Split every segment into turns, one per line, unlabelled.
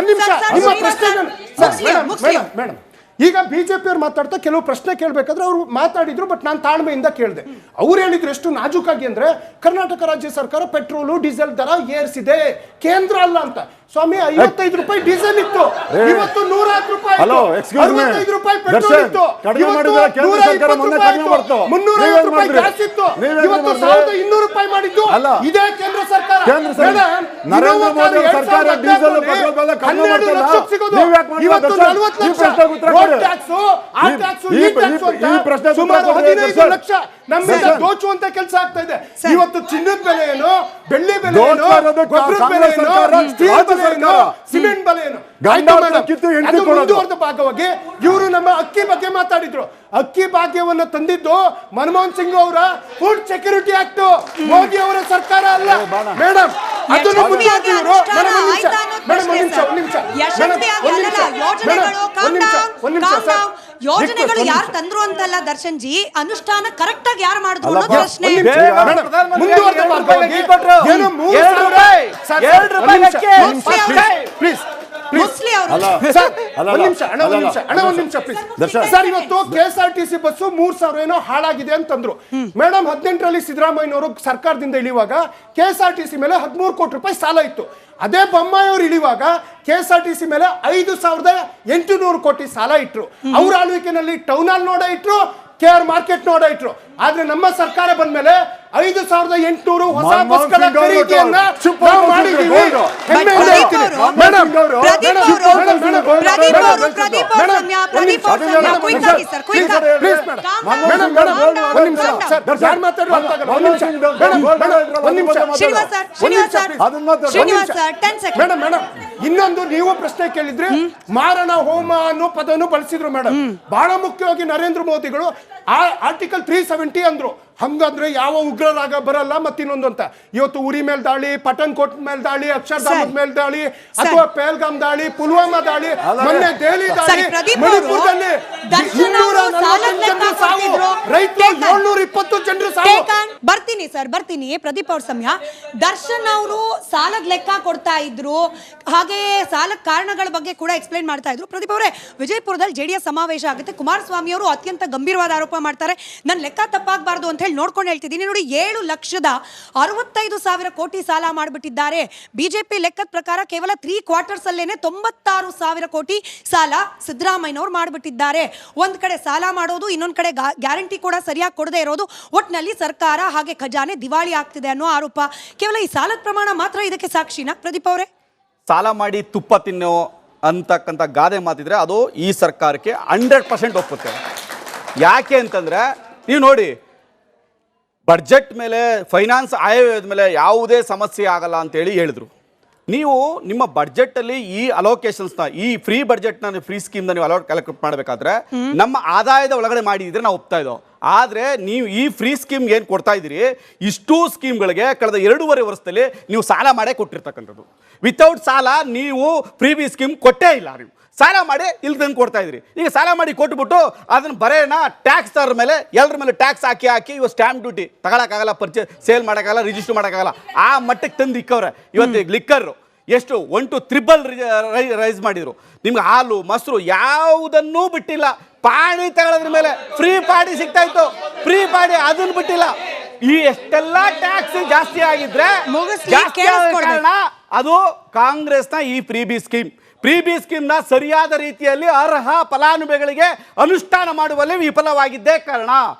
ಒಂದ್ ನಿಮಿಷ ನಿಮ್ಮ ಪ್ರಶ್ನೆ ಮೇಡಮ್ ಈಗ ಬಿಜೆಪಿ ಅವ್ರು ಮಾತಾಡ್ತಾ ಕೆಲವು ಪ್ರಶ್ನೆ ಕೇಳಬೇಕಾದ್ರೆ ಅವರು ಮಾತಾಡಿದ್ರು, ಬಟ್ ನಾನು ತಾಳ್ಮೆಯಿಂದ ಕೇಳಿದೆ. ಅವ್ರು ಹೇಳಿದ್ರು ಎಷ್ಟು ನಾಜೂಕಾಗಿ ಅಂದ್ರೆ ಕರ್ನಾಟಕ ರಾಜ್ಯ ಸರ್ಕಾರ ಪೆಟ್ರೋಲು ಡೀಸೆಲ್ ದರ ಏರಿಸಿದೆ, ಕೇಂದ್ರ ಅಲ್ಲ ಅಂತ. ಸ್ವಾಮಿ 55 ರೂಪಾಯಿ ಡೀಸೆಲ್ ಇತ್ತು, ಇವತ್ತು 110 ರೂಪಾಯಿ, 65 ರೂಪಾಯಿ ಪೆಟ್ರೋಲ್ ಇತ್ತು, 350 ರೂಪಾಯಿ ಗ್ಯಾಸ್ ಇತ್ತು, ಇವತ್ತು 1200 ರೂಪಾಯಿ ಮಾಡಿದ್ದು ಇದೇ ಕೇಂದ್ರ ಸರ್ಕಾರ.
ನರೇಂದ್ರ ಮೋದಿ ಸರ್ಕಾರ ಡೀಸೆಲ್ ಪೆಟ್ರೋಲ್ ಬೆಲೆ ಕಡಿಮೆ ಮಾಡ್ತಿಲ್ಲ,
ಇವತ್ತು 40 ಲಕ್ಷ ಸುಮಾರು 15 ಲಕ್ಷ ನಮ್ಮಿಂದ ದೋಚುವಂತ ಕೆಲಸ ಆಗ್ತಾ ಇದೆ. ಇವತ್ತು ಚಿನ್ನದ ಬೆಲೆ ಏನು, ಬೆಳ್ಳಿ ಬೆಲೆ ಏನು, ಗೊಬ್ಬರದ ಬೆಲೆ ಏನು, ಸ್ಟೀಲ್ ಬೆಲೆ ಏನು, ಸಿಮೆಂಟ್ ಬೆಲೆ ಏನು, ಮುಂದುವರೆದ ಭಾಗವಾಗಿ ಇವರು ನಮ್ಮ ಅಕ್ಕಿ ಬಗ್ಗೆ ಮಾತಾಡಿದ್ರು. ಅಕ್ಕಿ ಭಾಗ್ಯವನ್ನು ತಂದಿದ್ದು ಮನಮೋಹನ್ ಸಿಂಗ್ ಅವರ ಫುಡ್ ಸೆಕ್ಯೂರಿಟಿ ಆಕ್ಟ್, ಮೋದಿ ಅವರ ಸರ್ಕಾರ ಅಲ್ಲ ಮೇಡಮ್. ಅದನ್ನು
ಯೋಜನೆಗಳು ಯಾರು ತಂದ್ರು ಅಂತಲ್ಲ ದರ್ಶನ್ ಜಿ, ಅನುಷ್ಠಾನ ಕರೆಕ್ಟ್ ಆಗಿ ಯಾರು ಮಾಡಿದ್ರು ಅನ್ನೋದು ಪ್ರಶ್ನೆ.
ಸರ್ ಇವತ್ತು KSRTC ಬಸ್ಸು 3000 ಏನೋ ಹಾಳಾಗಿದೆ ಅಂತಂದ್ರು ಮೇಡಮ್. 18ರಲ್ಲಿ ಸಿದ್ದರಾಮಯ್ಯನವರು ಸರ್ಕಾರದಿಂದ ಇಳಿಯುವಾಗ KSRTC ಮೇಲೆ 13 ಕೋಟಿ ರೂಪಾಯಿ ಸಾಲ ಇತ್ತು. ಅದೇ ಬೊಮ್ಮಾಯಿ ಅವರು ಇಳಿಯುವಾಗ KSRTC ಮೇಲೆ 5800 ಕೋಟಿ ಸಾಲ ಇಟ್ರು. ಅವ್ರ ಆಳ್ವಿಕೆನಲ್ಲಿ ಟೌನ್ ಹಾಲ್ ನೋಡ ಇಟ್ರು, KR ಮಾರ್ಕೆಟ್ ನೋಡ ಇಟ್ರು. ಆದ್ರೆ ನಮ್ಮ ಸರ್ಕಾರ ಬಂದ್ಮೇಲೆ 5800 ಹೊಸ ಬಸ್ಗಳ ಖರೀದಿಯನ್ನ ಮಾಡಿದೀವಿ. ಇನ್ನೊಂದು ನೀವು ಪ್ರಶ್ನೆ ಕೇಳಿದ್ರೆ ಮಾರಣ ಹೋಮ ಅನ್ನೋ ಪದವನ್ನು ಬಳಸಿದ್ರು ಮೇಡಮ್. ಬಹಳ ಮುಖ್ಯವಾಗಿ ನರೇಂದ್ರ ಮೋದಿಗಳು ಆರ್ಟಿಕಲ್ 370 ಅಂದ್ರು. ಹಂಗಂದ್ರೆ ಯಾವ ಉಗ್ರರಾಗ ಬರಲ್ಲ ಮತ್ತಿನ್ನೊಂದು ಅಂತ. ಇವತ್ತು ಉರಿ ಮೇಲ್ ದಾಳಿ, ಪಠಾಣ್ ಕೋಟ್ ಮೇಲ್ ದಾಳಿ, ಅಕ್ಷರಧಾಮದ ಮೇಲ್ ದಾಳಿ, ಅಥವಾ ಪಹಲ್ಗಾಮ್ ದಾಳಿ, ಪುಲ್ವಾಮಾ ದಾಳಿ, ಮೊನ್ನೆ ದೆಹಲಿ ದಾಳಿ, ಮಣಿಪುರದಲ್ಲಿ 240 ಜನರು ಸಾವು, ರೈತರು 720 ಜನರು ಸಾವು.
ಬರ್ತೀನಿ ಸರ್, ಬರ್ತೀನಿ. ಪ್ರದೀಪ್ ಅವ್ರ ಸಮಯ. ದರ್ಶನ್ ಅವರು ಸಾಲದ ಲೆಕ್ಕ ಕೊಡ್ತಾ ಇದ್ರು, ಹಾಗೆ ಸಾಲದ ಕಾರಣಗಳ ಬಗ್ಗೆ ಕೂಡ ಎಕ್ಸ್ಪ್ಲೈನ್ ಮಾಡ್ತಾ ಇದ್ರು. ಪ್ರದೀಪ್ ಅವರೇ, ವಿಜಯಪುರದಲ್ಲಿ JDS ಸಮಾವೇಶ ಆಗುತ್ತೆ. ಕುಮಾರಸ್ವಾಮಿ ಅವರು ಅತ್ಯಂತ ಗಂಭೀರವಾದ ಆರೋಪ ಮಾಡ್ತಾರೆ. ನನ್ನ ಲೆಕ್ಕ ತಪ್ಪಾಗಬಾರ್ದು ಅಂತ ಹೇಳಿ ನೋಡ್ಕೊಂಡು ಹೇಳ್ತಿದ್ದೀನಿ. ನೋಡಿ, 7,65,000 ಕೋಟಿ ಸಾಲ ಮಾಡಿಬಿಟ್ಟಿದ್ದಾರೆ. ಬಿಜೆಪಿ ಲೆಕ್ಕದ ಪ್ರಕಾರ ಕೇವಲ 3 ಕ್ವಾರ್ಟರ್ಸ್ ಅಲ್ಲೇನೆ 96,000 ಕೋಟಿ ಸಾಲ ಸಿದ್ದರಾಮಯ್ಯನವರು ಮಾಡಿಬಿಟ್ಟಿದ್ದಾರೆ. ಒಂದ್ ಕಡೆ ಸಾಲ ಮಾಡೋದು, ಇನ್ನೊಂದ್ ಕಡೆ ಗ್ಯಾರಂಟಿ ಕೂಡ ಸರಿಯಾಗಿ ಕೊಡದೇ ಇರೋದು, ಒಟ್ಟಿನಲ್ಲಿ ಸರ್ಕಾರ ಹಾಗೆ ಖಜಾನೆ ದಿವಾಳಿ ಆಗ್ತಿದೆ ಅನ್ನೋ ಆರೋಪ. ಕೇವಲ ಈ ಸಾಲದ ಪ್ರಮಾಣ ಮಾತ್ರ ಇದಕ್ಕೆ ಸಾಕ್ಷಿನಾ ಪ್ರದೀಪ್ ಅವರೇ?
ಸಾಲ ಮಾಡಿ ತುಪ್ಪ ತಿನ್ನೋ ಅಂತಕ್ಕಂಥ ಗಾದೆ ಮಾತಿದ್ರೆ ಅದು ಈ ಸರ್ಕಾರಕ್ಕೆ 100% ಒಪ್ಪುತ್ತೆ. ಯಾಕೆ ಅಂತಂದ್ರೆ ನೀವು ನೋಡಿ, ಬಡ್ಜೆಟ್ ಮೇಲೆ, ಫೈನಾನ್ಸ್ ಆಯವ್ಯಯದ ಮೇಲೆ ಯಾವುದೇ ಸಮಸ್ಯೆ ಆಗಲ್ಲ ಅಂತೇಳಿ ಹೇಳಿದ್ರು. ನೀವು ನಿಮ್ಮ ಬಡ್ಜೆಟಲ್ಲಿ ಈ ಅಲೋಕೇಶನ್ಸ್ನ, ಈ ಫ್ರೀ ಬಡ್ಜೆಟ್ನ, ಫ್ರೀ ಸ್ಕೀಮ್ನ ನೀವು ಕ್ಯಾಲ್ಕುಲೇಟ್ ಮಾಡಬೇಕಾದ್ರೆ ನಮ್ಮ ಆದಾಯದ ಒಳಗಡೆ ಮಾಡಿದ್ರೆ ನಾವು ಒಪ್ತಾ ಇದ್ದೋ. ಆದರೆ ನೀವು ಈ ಫ್ರೀ ಸ್ಕೀಮ್ ಏನು ಕೊಡ್ತಾ ಇದ್ದೀರಿ, ಇಷ್ಟೂ ಸ್ಕೀಮ್ಗಳಿಗೆ ಕಳೆದ 2.5 ವರ್ಷದಲ್ಲಿ ನೀವು ಸಾಲ ಮಾಡೇ ಕೊಟ್ಟಿರ್ತಕ್ಕಂಥದ್ದು. ವಿತೌಟ್ ಸಾಲ ನೀವು ಫ್ರೀ ಬಿ ಸ್ಕೀಮ್ ಕೊಟ್ಟೇ ಇಲ್ಲ. ನೀವು ಸಾಲ ಮಾಡಿ ಇಲ್ಲಿ ತಂದು ಕೊಡ್ತಾ ಇದ್ರಿ. ಈಗ ಸಾಲ ಮಾಡಿ ಕೊಟ್ಬಿಟ್ಟು ಅದನ್ನು ಬರೇನ ಟ್ಯಾಕ್ಸ್ ತರ ಮೇಲೆ ಎಲ್ಲರ ಮೇಲೆ ಟ್ಯಾಕ್ಸ್ ಹಾಕಿ ಇವಾಗ ಸ್ಟ್ಯಾಂಪ್ ಡ್ಯೂಟಿ ತಗೊಳಕ್ಕಾಗಲ್ಲ, ಪರ್ಚೇಸ್ ಸೇಲ್ ಮಾಡೋಕ್ಕಾಗಲ್ಲ, ರಿಜಿಸ್ಟರ್ ಮಾಡೋಕ್ಕಾಗಲ್ಲ. ಆ ಮಟ್ಟಕ್ಕೆ ತಂದು ಇಕ್ಕವ್ರೆ. ಇವತ್ತು ಲಿಕ್ಕರ್ ಎಷ್ಟು 1 to 3 ರೈಸ್ ಮಾಡಿದ್ರು. ನಿಮ್ಗೆ ಹಾಲು, ಮೊಸರು ಯಾವುದನ್ನೂ ಬಿಟ್ಟಿಲ್ಲ. ಪಾಣಿ ತಗೊಳ್ಳೋದ್ರ ಮೇಲೆ ಫ್ರೀ ಪಾಡಿ ಸಿಗ್ತಾ ಇತ್ತು, ಫ್ರೀ ಪಾಡಿ ಅದನ್ನು ಬಿಟ್ಟಿಲ್ಲ. ಈ ಎಷ್ಟೆಲ್ಲ ಟ್ಯಾಕ್ಸ್ ಜಾಸ್ತಿ ಆಗಿದ್ರೆ ಕಾರಣ ಅದು ಕಾಂಗ್ರೆಸ್ನ ಈ freebie scheme. Freebie ಸ್ಕೀಮ್ನ ಸರಿಯಾದ ರೀತಿಯಲ್ಲಿ ಅರ್ಹ ಫಲಾನುಭವಿಗಳಿಗೆ ಅನುಷ್ಠಾನ ಮಾಡುವಲ್ಲಿ ವಿಫಲವಾಗಿದ್ದೇ ಕಾರಣ.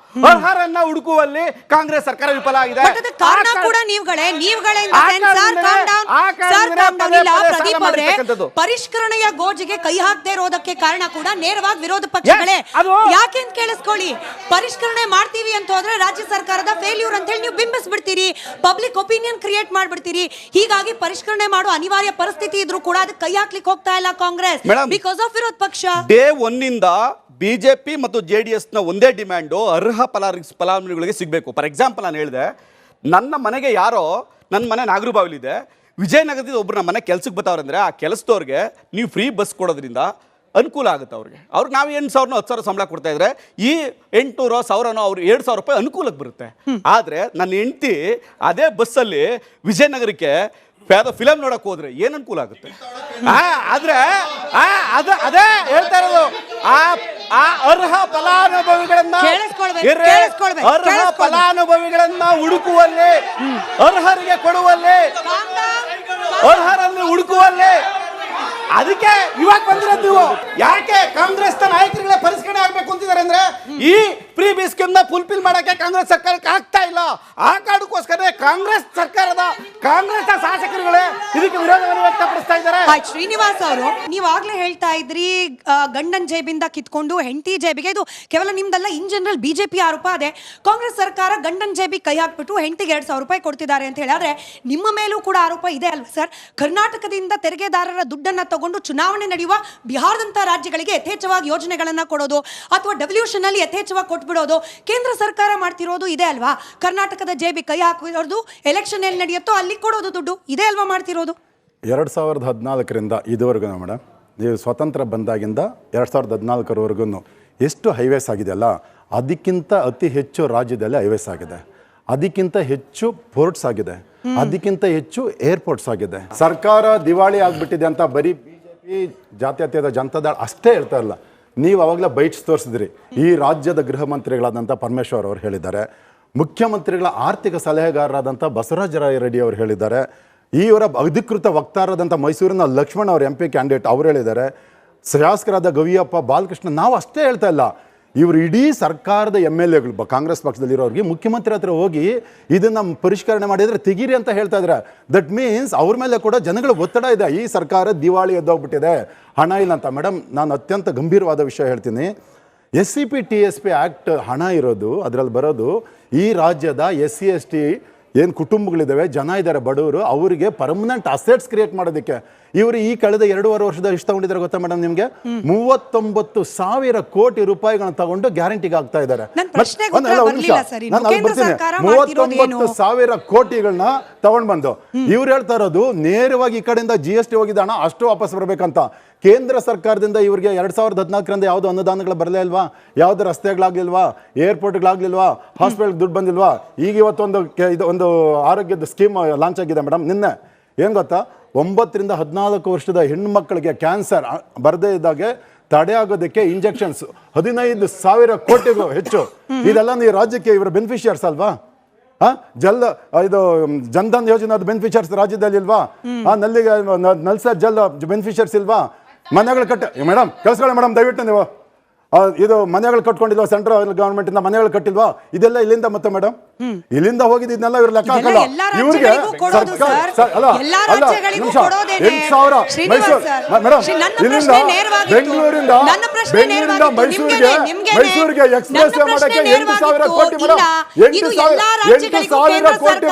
ಅರ್ಹರನ್ನ ಹುಡುಕುವಲ್ಲಿ ಕಾಂಗ್ರೆಸ್ ಸರ್ಕಾರ ವಿಫಲ ಆಗಿದೆ.
ಪರಿಷ್ಕರಣೆಯ ಗೋಜಿಗೆ ಕೈ ಹಾಕದೇ ಇರೋದಕ್ಕೆ ಕಾರಣ ಕೂಡ ನೇರವಾಗಿ ವಿರೋಧ ಪಕ್ಷಗಳೇ. ಯಾಕೆ ಅಂತ ಕೇಳಿಸ್ಕೊಳ್ಳಿ, ಪರಿಷ್ಕರಣೆ ಮಾಡ್ತೀವಿ ಅಂತ ಹೋದ್ರೆ ರಾಜ್ಯ ಸರ್ಕಾರದ ಫೇಲ್ಯೂರ್ ಅಂತ ಹೇಳಿ ನೀವು ಬಿಂಬಿಸ್ಬಿಡ್ತೀರಿ, ಪಬ್ಲಿಕ್ ಒಪಿನಿಯನ್ ಕ್ರಿಯೇಟ್ ಮಾಡ್ಬಿಡ್ತೀರಿ. ಹೀಗಾಗಿ ಪರಿಷ್ಕರಣೆ ಮಾಡುವ ಅನಿವಾರ್ಯ ಪರಿಸ್ಥಿತಿ ಇದ್ರೂ ಕೂಡ ಅದಕ್ಕೆ ಕೈ ಹಾಕ್ಲಿಕ್ಕೆ ಹೋಗ್ತಾ ಇಲ್ಲ ಕಾಂಗ್ರೆಸ್, ಬಿಕಾಸ್ ಆಫ್ ವಿರೋಧ ಪಕ್ಷ.
ಡೇ 1 ಇಂದ ಬಿಜೆಪಿ ಮತ್ತು JDS ನ ಒಂದೇ ಡಿಮ್ಯಾಂಡು, ಅರ್ಹ ಫಲಾನುಭವಿಗಳಿಗೆ ಸಿಗಬೇಕು. ಫಾರ್ ಎಕ್ಸಾಂಪಲ್ ನಾನು ಹೇಳಿದೆ, ನನ್ನ ಮನೆಗೆ ಯಾರೋ, ನನ್ನ ಮನೆ ನಾಗರಬಾವಿಲಿದೆ, ವಿಜಯನಗರದಿಂದ ಒಬ್ರು ನಮ್ಮ ಮನೆ ಕೆಲ್ಸಕ್ಕೆ ಬರ್ತಾವ್ರಂದ್ರೆ ಆ ಕೆಲಸದವ್ರಿಗೆ ನೀವು ಫ್ರೀ ಬಸ್ ಕೊಡೋದ್ರಿಂದ ಅನುಕೂಲ ಆಗುತ್ತೆ. ಅವ್ರಿಗೆ ನಾವು 8,000 10,000 ಸಂಬಳ ಕೊಡ್ತಾ ಇದ್ರೆ ಈ 800 1,000 ಅವ್ರು 2,000 ರೂಪಾಯಿ ಅನುಕೂಲಕ್ಕೆ ಬರುತ್ತೆ. ಆದರೆ ನನ್ನ ಹೆಂಡತಿ ಅದೇ ಬಸ್ಸಲ್ಲಿ ವಿಜಯನಗರಕ್ಕೆ ಯಾವ್ದೋ ಫಿಲಮ್ ನೋಡಕ್ ಹೋದ್ರೆ ಏನ್ ಅನುಕೂಲ ಆಗುತ್ತೆ? ಆದ್ರೆ ಅದೇ ಹೇಳ್ತಾ ಇರೋದು, ಆ ಅರ್ಹ ಫಲಾನುಭವಿಗಳನ್ನ ಅರ್ಹ ಫಲಾನುಭವಿಗಳನ್ನ ಹುಡುಕುವಲ್ಲಿ, ಅರ್ಹರಿಗೆ ಕೊಡುವಲ್ಲಿ, ಅರ್ಹರಲ್ಲಿ ಹುಡುಕುವಲ್ಲಿ. ಅದಕ್ಕೆ ಇವಾಗ ಬಂದಿರೋದು ನೀವು. ಯಾಕೆ ಕಾಂಗ್ರೆಸ್ ನಾಯಕರುಗಳೇ ಪರಿಷ್ಕರಣೆ ಆಗ್ಬೇಕು ಅಂತಿದ್ದಾರೆ ಅಂದ್ರೆ, ಈ ಫ್ರೀ ಬಿ ಸ್ಕೀಮ್ ನ ಫುಲ್ಫಿಲ್ ಮಾಡಕ್ಕೆ ಕಾಂಗ್ರೆಸ್ ಸರ್ಕಾರಕ್ಕೆ ಆಗ್ತಾ ಇಲ್ಲ. ಆ ಕಾರಣಕ್ಕೋಸ್ಕರ ಕಾಂಗ್ರೆಸ್ ಶಾಸಕರುಗಳೇ ಇದಕ್ಕೆ ವಿರೋಧವನ್ನು ವ್ಯಕ್ತಪಡಿಸ್ತಾ ಇದ್ದಾರೆ.
ಶ್ರೀನಿವಾಸ್ ಅವರು, ನೀವಾಗ್ಲೇ ಹೇಳ್ತಾ ಇದ್ರಿ ಗಂಡನ್ ಜೇಬಿಂದ ಕಿತ್ಕೊಂಡು ಹೆಂಡತಿ ಜೇಬಿಗೆ, ಇದು ಕೇವಲ ನಿಮ್ದಲ್ಲ, ಇನ್ ಜನರಲ್ ಬಿಜೆಪಿ ಆರೋಪ ಅದೇ. ಕಾಂಗ್ರೆಸ್ ಸರ್ಕಾರ ಗಂಡನ್ ಜೇಬಿ ಕೈ ಹಾಕ್ಬಿಟ್ಟು ಹೆಂಡತಿಗೆ 2,000 ರೂಪಾಯಿ ಕೊಡ್ತಿದ್ದಾರೆ ಅಂತ ಹೇಳಿ. ಆದ್ರೆ ನಿಮ್ಮ ಮೇಲೂ ಕೂಡ ಆರೋಪ ಇದೆ ಅಲ್ವಾ ಸರ್? ಕರ್ನಾಟಕದಿಂದ ತೆರಿಗೆದಾರರ ದುಡ್ಡನ್ನ ತಗೊಂಡು ಚುನಾವಣೆ ನಡೆಯುವ ಬಿಹಾರದಂತಹ ರಾಜ್ಯಗಳಿಗೆ ಯಥೇಚ್ಛವಾಗಿ ಯೋಜನೆಗಳನ್ನ ಕೊಡೋದು, ಅಥವಾ ಡೆವಲ್ಯೂಷನ್ ಅಲ್ಲಿ ಯಥೇಚ್ಛವಾಗಿ ಕೊಟ್ಬಿಡೋದು ಕೇಂದ್ರ ಸರ್ಕಾರ ಮಾಡ್ತಿರೋದು ಇದೆ ಅಲ್ವಾ? ಕರ್ನಾಟಕದ ಜೇಬಿ ಕೈ ಹಾಕಿರೋದು, ಎಲೆಕ್ಷನ್ ಎಲ್ಲಿ ನಡೆಯುತ್ತೋ ಅಲ್ಲಿ ಕೊಡೋದು ದುಡ್ಡು, ಇದೇ ಅಲ್ವಾ ಮಾಡ್ತಿರೋದು?
2014ರಿಂದ ಇದುವರೆಗೂ ಮೇಡಮ್, ನೀವು ಸ್ವತಂತ್ರ ಬಂದಾಗಿಂದ 2014ರವರೆಗೂ ಎಷ್ಟು ಹೈವೇಸ್ ಆಗಿದೆಯಲ್ಲ, ಅದಕ್ಕಿಂತ ಅತಿ ಹೆಚ್ಚು ರಾಜ್ಯದಲ್ಲಿ ಹೈವೇಸ್ ಆಗಿದೆ, ಅದಕ್ಕಿಂತ ಹೆಚ್ಚು ಪೋರ್ಟ್ಸ್ ಆಗಿದೆ, ಅದಕ್ಕಿಂತ ಹೆಚ್ಚು ಏರ್ಪೋರ್ಟ್ಸ್ ಆಗಿದೆ. ಸರ್ಕಾರ ದಿವಾಳಿ ಆಗ್ಬಿಟ್ಟಿದೆ ಅಂತ ಬರೀ ಬಿಜೆಪಿ ಜಾತ್ಯತೀತ ಜನತಾದಳ ಅಷ್ಟೇ ಹೇಳ್ತಾ ಇಲ್ಲ. ನೀವು ಅವಾಗಲೇ ಬೈಟ್ಸ್ ತೋರಿಸಿದ್ರಿ. ಈ ರಾಜ್ಯದ ಗೃಹ ಮಂತ್ರಿಗಳಾದಂಥ ಪರಮೇಶ್ವರ್ ಅವರು ಹೇಳಿದ್ದಾರೆ, ಮುಖ್ಯಮಂತ್ರಿಗಳ ಆರ್ಥಿಕ ಸಲಹೆಗಾರರಾದಂಥ ಬಸವರಾಜ ರೆಡ್ಡಿ ಅವರು ಹೇಳಿದ್ದಾರೆ, ಇವರ ಅಧಿಕೃತ ವಕ್ತಾರರಾದಂಥ ಮೈಸೂರಿನ ಲಕ್ಷ್ಮಣ್ ಅವರು MP ಕ್ಯಾಂಡಿಡೇಟ್ ಅವರು ಹೇಳಿದ್ದಾರೆ, ಶಾಸಕರಾದ ಗವಿಯಪ್ಪ, ಬಾಲಕೃಷ್ಣ. ನಾವು ಅಷ್ಟೇ ಹೇಳ್ತಾ ಇಲ್ಲ, ಇವರು ಇಡೀ ಸರ್ಕಾರದ MLAಗಳು ಕಾಂಗ್ರೆಸ್ ಪಕ್ಷದಲ್ಲಿರೋರಿಗೆ ಮುಖ್ಯಮಂತ್ರಿ ಹತ್ರ ಹೋಗಿ ಇದನ್ನು ಪರಿಷ್ಕರಣೆ ಮಾಡಿದರೆ ತೆಗೀರಿ ಅಂತ ಹೇಳ್ತಾ ಇದ್ದಾರೆ. ದಟ್ ಮೀನ್ಸ್ ಅವ್ರ ಮೇಲೆ ಕೂಡ ಜನಗಳ ಒತ್ತಡ ಇದೆ. ಈ ಸರ್ಕಾರ ದಿವಾಳಿ ಎದ್ದೋಗ್ಬಿಟ್ಟಿದೆ, ಹಣ ಇಲ್ಲ ಅಂತ. ಮೇಡಮ್, ನಾನು ಅತ್ಯಂತ ಗಂಭೀರವಾದ ವಿಷಯ ಹೇಳ್ತೀನಿ. SCP TSP ಆ್ಯಕ್ಟ್ ಹಣ ಇರೋದು, ಅದರಲ್ಲಿ ಬರೋದು ಈ ರಾಜ್ಯದ SC ST ಏನು ಕುಟುಂಬಗಳಿದ್ದಾವೆ, ಜನ ಇದ್ದಾರೆ ಬಡವರು, ಅವರಿಗೆ ಪರ್ಮನೆಂಟ್ ಅಸೆಟ್ಸ್ ಕ್ರಿಯೇಟ್ ಮಾಡೋದಕ್ಕೆ. ಇವರು ಈ ಕಳೆದ 2.5 ವರ್ಷದ ಎಷ್ಟು ತಗೊಂಡಿದ್ದಾರೆ ಗೊತ್ತಾ ಮೇಡಮ್ ನಿಮಗೆ? 39,000 ಕೋಟಿ ರೂಪಾಯಿಗಳನ್ನ ತಗೊಂಡು ಗ್ಯಾರಂಟಿಗೆ ಆಗ್ತಾ ಇದ್ದಾರೆ. 39,000 ಕೋಟಿಗಳನ್ನ ತಗೊಂಡ್ ಬಂದು ಇವ್ರು ಹೇಳ್ತಾ ಇರೋದು, ನೇರವಾಗಿ ಈ ಕಡೆಯಿಂದ GST ಹೋಗಿದ್ದ ಹಣ ಅಷ್ಟು ವಾಪಸ್ ಬರ್ಬೇಕಂತ. ಕೇಂದ್ರ ಸರ್ಕಾರದಿಂದ ಇವರಿಗೆ 2014ರಿಂದ ಯಾವ್ದು ಅನುದಾನಗಳು ಬರಲೇ ಇಲ್ವಾ? ಯಾವ್ದು ರಸ್ತೆಗಳಾಗ್ಲಿಲ್ವಾ? ಏರ್ಪೋರ್ಟ್ಗಳಾಗ್ಲಿಲ್ವಾ? ಹಾಸ್ಪಿಟಲ್ ದುಡ್ಡು ಬಂದಿಲ್ವಾ? ಈಗ ಇವತ್ತೊಂದು ಆರೋಗ್ಯದ ಸ್ಕೀಮ್ ಲಾಂಚ್ ಆಗಿದೆ ಮೇಡಮ್. ನಿನ್ನೆ ಏನು ಗೊತ್ತಾ, 9 ರಿಂದ 14 ವರ್ಷದ ಹೆಣ್ಣು ಮಕ್ಕಳಿಗೆ ಕ್ಯಾನ್ಸರ್ ಬರದೇ ಇದ್ದಾಗೆ ತಡೆ ಆಗೋದಕ್ಕೆ ಇಂಜೆಕ್ಷನ್ಸ್ 15,000 ಕೋಟಿಗೂ ಹೆಚ್ಚು. ಇದೆಲ್ಲ ಈ ರಾಜ್ಯಕ್ಕೆ ಇವರ ಬೆನಿಫಿಷಿಯರ್ಸ್ ಅಲ್ವಾ? ಇದು ಜನ್ಧನ್ ಯೋಜನೆ ಬೆನಿಫಿಷಿಯರ್ಸ್ ರಾಜ್ಯದಲ್ಲಿ ಇಲ್ವಾ? ನಲ್ ಸರ್ ಜಲ್ ಬೆನಿಫಿಷಿಯರ್ಸ್ ಇಲ್ವಾ? ಮನೆಗಳು ಮೇಡಮ್ ಕೆಲಸಗಳು ಮೇಡಮ್, ದಯವಿಟ್ಟು ನೀವು ಇದು ಮನೆಗಳು ಕಟ್ಕೊಂಡಿಲ್ವಾ? ಸೆಂಟ್ರಲ್ ಗವರ್ಮೆಂಟ್ ಇಂದ ಮನೆಗಳು ಕಟ್ಟಿಲ್ವಾ? ಇದೆಲ್ಲ ಇಲ್ಲಿಂದ ಮತ್ತೆ ಮೇಡಮ್ ಇಲ್ಲಿಂದ ಹೋಗಿದ್ದು ಇದನ್ನೆಲ್ಲ ಇವ್ರು ಲೆಕ್ಕ ಹಾಕಲ್ಲ. ಇವ್ರಿಗೆ ಬೆಂಗಳೂರಿಂದ ಮೈಸೂರಿಗೆ ಎಕ್ಸ್ಪ್ರೆಸ್ ಮಾಡಕ್ಕೆ 8,000 ಕೋಟಿ ಮೇಡಮ್, 8,000 ಕೋಟಿ